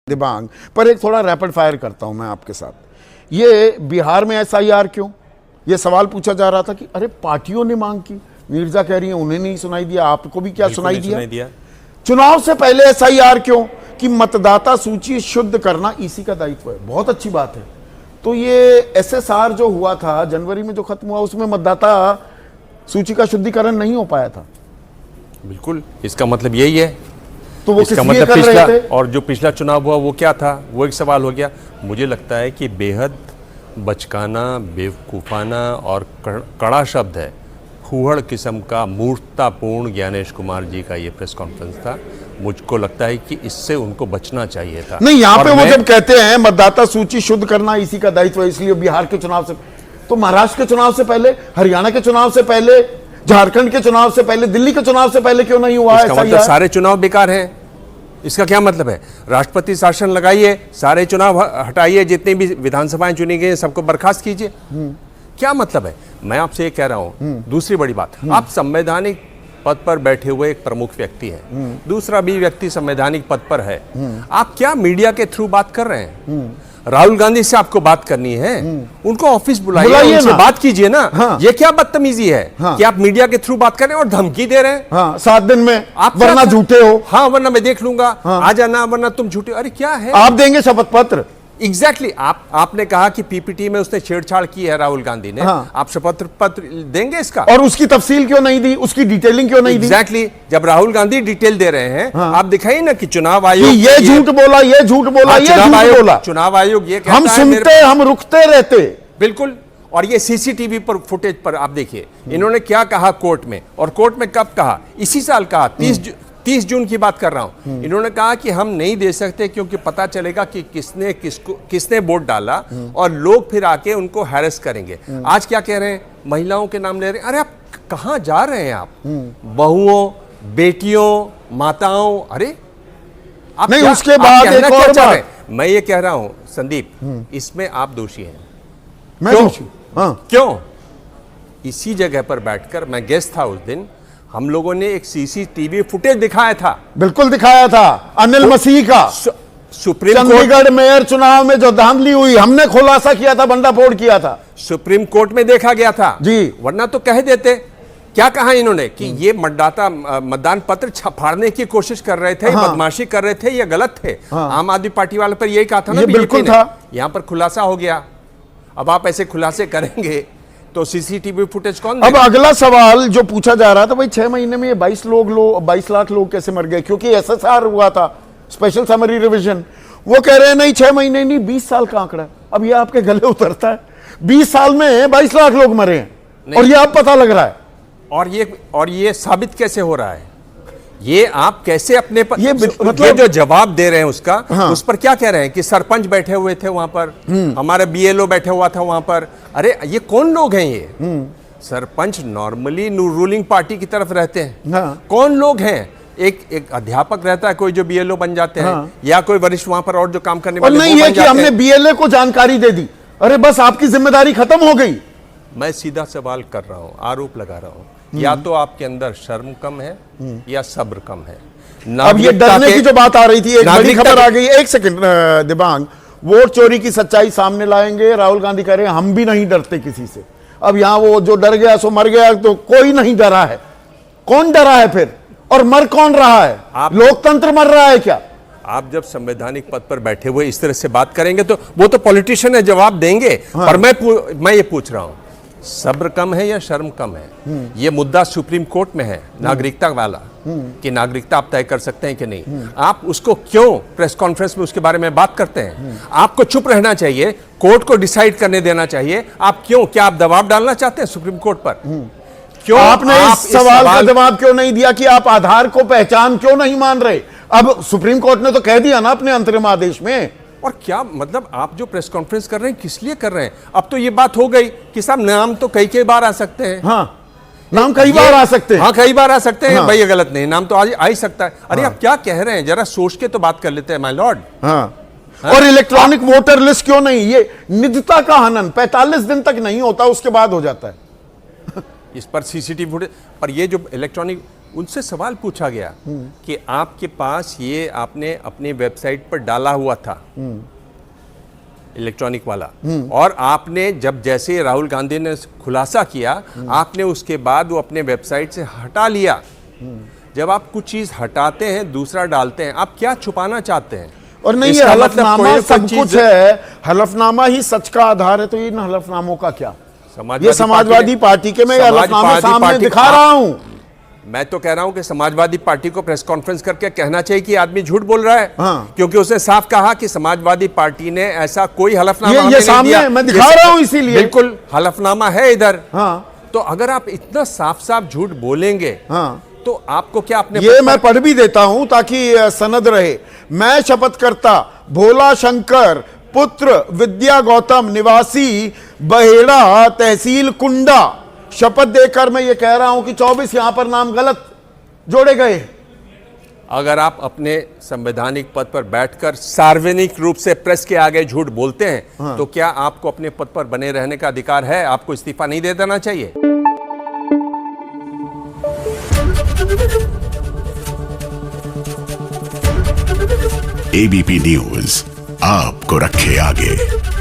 दिबांग पर एक थोड़ा रैपिड फायर करता हूं मैं आपके साथ। ये बिहार में एसआईआर क्यों, ये सवाल पूछा जा रहा था कि अरे पार्टियों ने मांग की, मिर्जा कह रही है उन्हें नहीं सुनाई दिया, आपको भी क्या सुनाई दिया? चुनाव से पहले एसआईआर क्यों कि मतदाता सूची शुद्ध करना इसी का दायित्व है। बहुत अच्छी बात है। तो ये एसएसआर जो हुआ था जनवरी में, जो खत्म हुआ, उसमें मतदाता सूची का शुद्धिकरण नहीं हो पाया था। बिल्कुल, इसका मतलब यही है। तो वो इसका मतलब पिछला और जो पिछला चुनाव हुआ वो क्या था, वो एक सवाल हो गया। मुझे लगता है कि बेहद बचकाना, बेवकूफ़ाना और कड़ा शब्द है, फूहड़ किस्म का मूर्खतापूर्ण ज्ञानेश कुमार जी का ये प्रेस कॉन्फ्रेंस था। मुझको लगता है कि इससे उनको बचना चाहिए था। नहीं, यहाँ पे वो जब कहते हैं मतदाता सूची शुद्ध करना इसी का दायित्व है, इसलिए बिहार के चुनाव से, तो महाराष्ट्र के चुनाव से पहले, हरियाणा के चुनाव से पहले, झारखंड के चुनाव से पहले, दिल्ली के चुनाव से पहले क्यों नहीं हुआ? इसका मतलब सारे चुनाव बेकार हैं। इसका क्या मतलब है? राष्ट्रपति शासन लगाइए, सारे चुनाव हटाइए, जितनी भी विधानसभाएं चुनी गई सबको बर्खास्त कीजिए। क्या मतलब है? मैं आपसे ये कह रहा हूं। दूसरी बड़ी बात, आप संवैधानिक पद पर बैठे हुए एक प्रमुख व्यक्ति हैं, दूसरा भी व्यक्ति संवैधानिक पद पर है। आप क्या मीडिया के थ्रू बात कर रहे हैं? राहुल गांधी से आपको बात करनी है, उनको ऑफिस बुलाइए, उनसे बात कीजिए ना। हाँ। ये क्या बदतमीजी है? हाँ। कि आप मीडिया के थ्रू बात कर रहे हैं और धमकी दे रहे हैं। हाँ, 7 दिन में आप वरना झूठे हो। हाँ, वरना मैं देख लूंगा। हाँ। आ जाना, वरना तुम झूठे। अरे क्या है? आप देंगे शपथ पत्र? एग्जैक्टली आपने कहा कि पीपीटी में उसने छेड़छाड़ की है राहुल गांधी ने। हाँ। आप शपथ पत्र देंगे इसका? और उसकी तफसील क्यों नहीं दी, उसकी डिटेलिंग क्यों नहीं दी? एग्जैक्टली, जब राहुल गांधी डिटेल दे रहे हैं। हाँ। आप दिखाइए ना कि चुनाव आयोग ये झूठ बोला, ये झूठ बोला, ये झूठ बोला। चुनाव आयोग ये कहता है, हम सुनते, हम रुकते रहते। बिल्कुल। और ये सीसीटीवी पर फुटेज पर आप देखिए, इन्होंने क्या कहा कोर्ट में, और कोर्ट में कब कहा? इसी साल कहा, 30 जून की बात कर रहा हूं। इन्होंने कहा कि हम नहीं दे सकते क्योंकि पता चलेगा कि किसने वोट डाला, और लोग फिर आके उनको हैरेस करेंगे। आज क्या कह रहे हैं? महिलाओं के नाम ले रहे हैं। अरे आप कहां जा रहे हैं? आप बहुओं, बेटियों, माताओं, अरे आप नहीं, उसके बाद एक और बात मैं ये कह रहा हूं संदीप, इसमें आप दोषी हैं। मैं दोषी? हाँ। क्यों? इसी जगह पर बैठकर, मैं गेस्ट था उस दिन, हम लोगों ने एक सीसीटीवी फुटेज दिखाया था। बिल्कुल दिखाया था, अनिल मसीह का सुप्रीम चंडीगढ़ मेयर चुनाव में जो धांधली हुई, हमने खुलासा किया था, बंडाफोड़ किया था, सुप्रीम कोर्ट में देखा गया था जी। वरना तो कह देते। क्या कहा इन्होंने कि ये मतदान पत्र फाड़ने की कोशिश कर रहे थे, हाँ। बदमाशी कर रहे थे, ये गलत थे। हाँ। आम आदमी पार्टी वाले पर यही कहा था ना, बिल्कुल था। यहां पर खुलासा हो गया। अब आप ऐसे खुलासे करेंगे तो सीसीटीवी फुटेज कौन देगा? अब अगला सवाल जो पूछा जा रहा था, भाई 6 महीने में ये 22 लाख लोग कैसे मर गए? क्योंकि एसएसआर हुआ था, स्पेशल समरी रिवीजन। वो कह रहे हैं नहीं 6 महीने नहीं, 20 साल का आंकड़ा। अब ये आपके गले उतरता है? 20 साल में 22 लाख लोग मरे हैं और ये अब पता लग रहा है। और ये साबित कैसे हो रहा है? ये आप कैसे अपने पर मतलब ये जो जवाब दे रहे हैं उसका, हाँ। उस पर क्या कह रहे हैं कि सरपंच बैठे हुए थे वहां पर, हमारे बीएलओ बैठे हुआ था वहां पर। अरे ये कौन लोग हैं ये? सरपंच नॉर्मली रूलिंग पार्टी की तरफ रहते हैं। हाँ। कौन लोग हैं? एक अध्यापक रहता है, कोई जो बीएलओ बन जाते हैं। हाँ। या कोई वरिष्ठ वहां पर और जो काम करने वाले, नहीं है कि हमने बीएलए को जानकारी दे दी, अरे बस आपकी जिम्मेदारी खत्म हो गई। मैं सीधा सवाल कर रहा हूं, आरोप लगा रहा हूं, या तो आपके अंदर शर्म कम है या सब्र कम है। अब ये डरने की जो बात आ रही थी, एक बड़ी खबर आ गई। एक सेकंड दिबांग, वोट चोरी की सच्चाई सामने लाएंगे। राहुल गांधी कह रहे हैं हम भी नहीं डरते किसी से। अब यहां वो जो डर गया सो मर गया, तो कोई नहीं डरा है। कौन डरा है फिर? और मर कौन रहा है? लोकतंत्र मर रहा है क्या? आप जब संवैधानिक पद पर बैठे हुए इस तरह से बात करेंगे तो वो तो पॉलिटिशियन है, जवाब देंगे। हाँ। और मैं ये पूछ रहा हूं, सब्र कम है या शर्म कम है? ये मुद्दा सुप्रीम कोर्ट में है, नागरिकता वाला, कि नागरिकता आप तय कर सकते हैं कि नहीं। आप उसको क्यों प्रेस कॉन्फ्रेंस में उसके बारे में बात करते हैं? आपको चुप रहना चाहिए, कोर्ट को डिसाइड करने देना चाहिए। आप क्यों, क्या आप दबाव डालना चाहते हैं सुप्रीम कोर्ट पर? क्यों आपने इस सवाल का जवाब क्यों नहीं दिया कि आप आधार को पहचान क्यों नहीं मान रहे? अब सुप्रीम कोर्ट ने तो कह दिया ना अपने अंतरिम आदेश में। और क्या मतलब, आप जो प्रेस कॉन्फ्रेंस कर रहे हैं किस लिए कर रहे हैं? अब तो ये बात हो गई कि साहब नाम तो कई बार आ सकते हैं। हाँ, नाम कई बार आ सकते हैं। हाँ, कई बार आ सकते हैं। हाँ। भाई ये गलत नहीं, नाम तो आज आ ही सकता है। अरे हाँ। आप क्या कह रहे हैं? जरा सोच के तो बात कर लेते हैं माय लॉर्ड। हाँ। और इलेक्ट्रॉनिक वोटर लिस्ट क्यों नहीं? ये निजता का हनन 45 दिन तक नहीं होता, उसके बाद हो जाता है। इस पर सीसीटीवी फुटेज पर, ये जो इलेक्ट्रॉनिक उनसे सवाल पूछा गया कि आपके पास ये आपने अपने वेबसाइट पर डाला हुआ था इलेक्ट्रॉनिक वाला, और आपने जब जैसे राहुल गांधी ने खुलासा किया आपने उसके बाद वो अपने वेबसाइट से हटा लिया। जब आप कुछ चीज हटाते हैं दूसरा डालते हैं, आप क्या छुपाना चाहते हैं? और नहीं, ये इसका मतलब हलफनामा कोई सब चीज- कुछ है, हलफनामा ही सच का आधार है, तो इन हलफनामों का क्या? ये समाजवादी पार्टी पार्टी के मैं हलफनामे समाजवादी सामने पार्टी- दिखा रहा हूं। मैं तो कह रहा हूं कि समाजवादी पार्टी को प्रेस कॉन्फ्रेंस करके कहना चाहिए कि आदमी झूठ बोल रहा है। हाँ। क्योंकि उसने साफ कहा कि समाजवादी पार्टी ने ऐसा कोई हलफनामा ये हमें नहीं सामने दिया। मैं दिखा रहा हूं, इसीलिए बिल्कुल हलफनामा है इधर। हाँ तो अगर आप इतना साफ साफ झूठ बोलेंगे हाँ, तो आपको क्या अपने ये मैं पढ़ भी देता हूं ताकि सनद रहे। मैं शपथ करता भोला शंकर पुत्र विद्या गौतम निवासी बहेड़ा तहसील कुंडा, शपथ देकर मैं ये कह रहा हूं कि 24 यहां पर नाम गलत जोड़े गए। अगर आप अपने संवैधानिक पद पर बैठकर सार्वजनिक रूप से प्रेस के आगे झूठ बोलते हैं तो क्या आपको अपने पद पर बने रहने का अधिकार है? आपको इस्तीफा नहीं दे देना चाहिए? एबीपी न्यूज आपको रखे आगे।